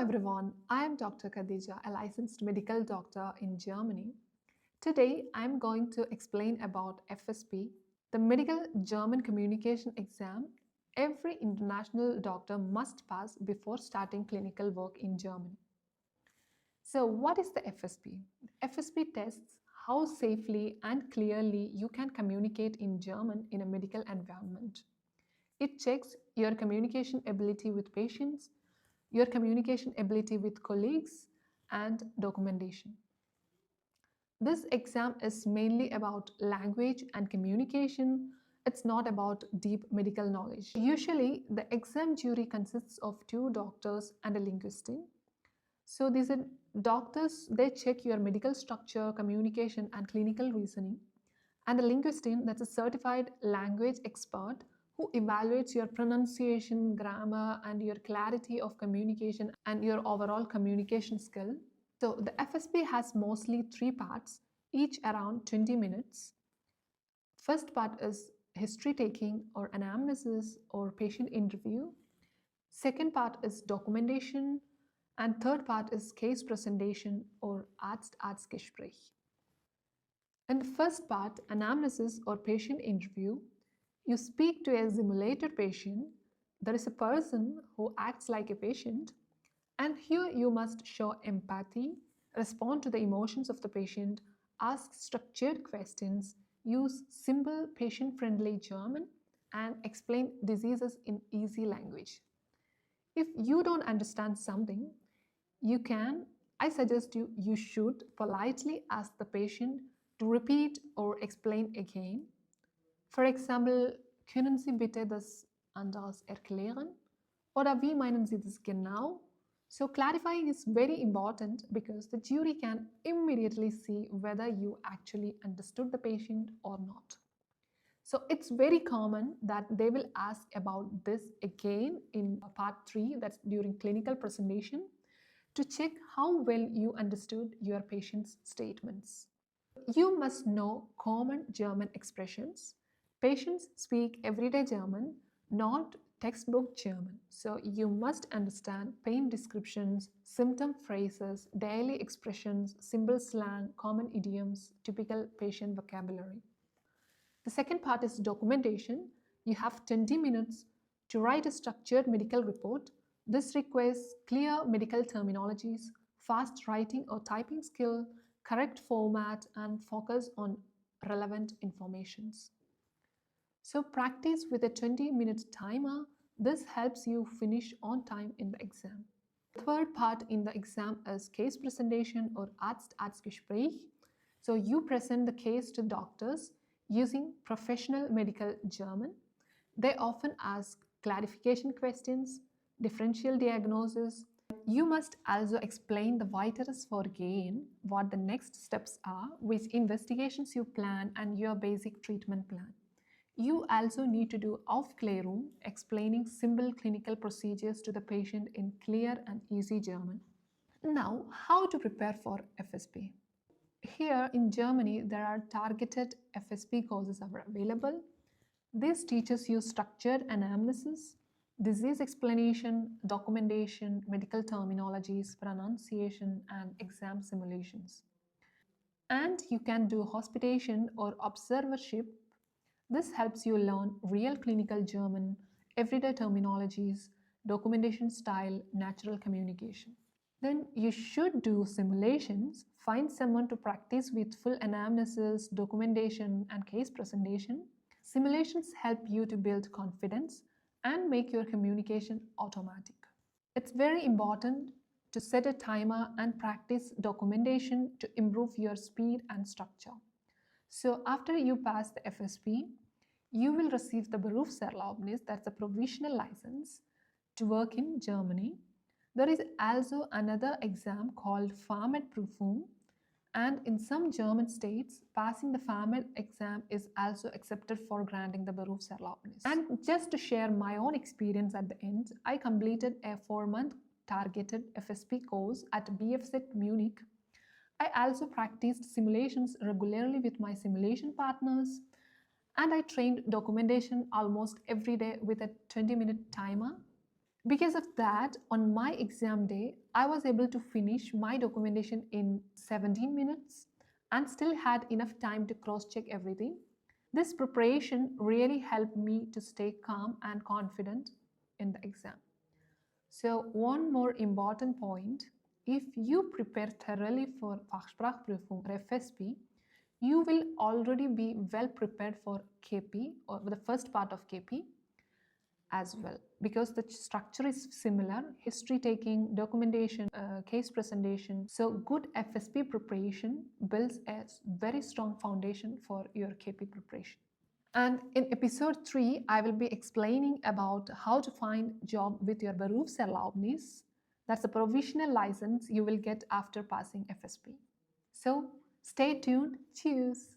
everyone, I am Dr. Khadija, a licensed medical doctor in Germany. Today I am going to explain about FSP, the Medical German Communication Exam every international doctor must pass before starting clinical work in Germany. So, what is the FSP? FSP tests how safely and clearly you can communicate in German in a medical environment. It checks your communication ability with patients, your communication ability with colleagues, and documentation. This exam is mainly about language and communication. It's not about deep medical knowledge. Usually, the exam jury consists of two doctors and a linguist. So these are doctors, they check your medical structure, communication, and clinical reasoning. And the linguistin, that's a certified language expert who evaluates your pronunciation, grammar, and your clarity of communication and your overall communication skill. So the FSP has mostly three parts, each around 20 minutes. First part is history taking or anamnesis or patient interview. Second part is documentation. And third part is case presentation or Arztgespräch. In the first part, anamnesis or patient interview, you speak to a simulated patient. There is a person who acts like a patient, and here you must show empathy, respond to the emotions of the patient, ask structured questions, use simple patient-friendly German, and explain diseases in easy language. If you don't understand something, I suggest you should politely ask the patient to repeat or explain again. For example, können Sie bitte das anders erklären? Oder wie meinen Sie das genau? So clarifying is very important because the jury can immediately see whether you actually understood the patient or not. So it's very common that they will ask about this again in part 3, that's during clinical presentation, to check how well you understood your patient's statements. You must know common German expressions. Patients speak everyday German, not textbook German. So you must understand pain descriptions, symptom phrases, daily expressions, symbol slang, common idioms, typical patient vocabulary. The second part is documentation. You have 20 minutes to write a structured medical report. This requires clear medical terminologies, fast writing or typing skill, correct format, and focus on relevant informations. So practice with a 20-minute timer. This helps you finish on time in the exam. The third part in the exam is case presentation or Arztgespräch. So you present the case to doctors using professional medical German. They often ask clarification questions, differential diagnosis. You must also explain the weiteres Vorgehen, what the next steps are, which investigations you plan, and your basic treatment plan. You also need to do Aufklärung, explaining simple clinical procedures to the patient in clear and easy German. Now, how to prepare for FSP? Here in Germany, there are targeted FSP courses available. This teaches you structured anamnesis, disease explanation, documentation, medical terminologies, pronunciation, and exam simulations. And you can do hospitation or observership. This helps you learn real clinical German, everyday terminologies, documentation style, natural communication. Then you should do simulations. Find someone to practice with full anamnesis, documentation, and case presentation. Simulations help you to build confidence and make your communication automatic. It's very important to set a timer and practice documentation to improve your speed and structure. So after you pass the FSP, you will receive the Berufserlaubnis, that's a provisional license, to work in Germany. There is also another exam called Fachsprachprüfung, and in some German states, passing the Fachsprachprüfung exam is also accepted for granting the Berufserlaubnis. And just to share my own experience at the end, I completed a 4-month targeted FSP course at BFZ Munich. I also practiced simulations regularly with my simulation partners, and I trained documentation almost every day with a 20-minute timer. Because of that, on my exam day, I was able to finish my documentation in 17 minutes and still had enough time to cross check everything. This preparation really helped me to stay calm and confident in the exam. So, one more important point, if you prepare thoroughly for Fachsprachprüfung or FSP, you will already be well prepared for KP or the first part of KP as well, because the structure is similar: history taking, documentation, case presentation. So good FSP preparation builds a very strong foundation for your KP preparation. And in episode 3, I will be explaining about how to find job with your Berufserlaubnis. That's a provisional license you will get after passing FSP. So stay tuned. Cheers.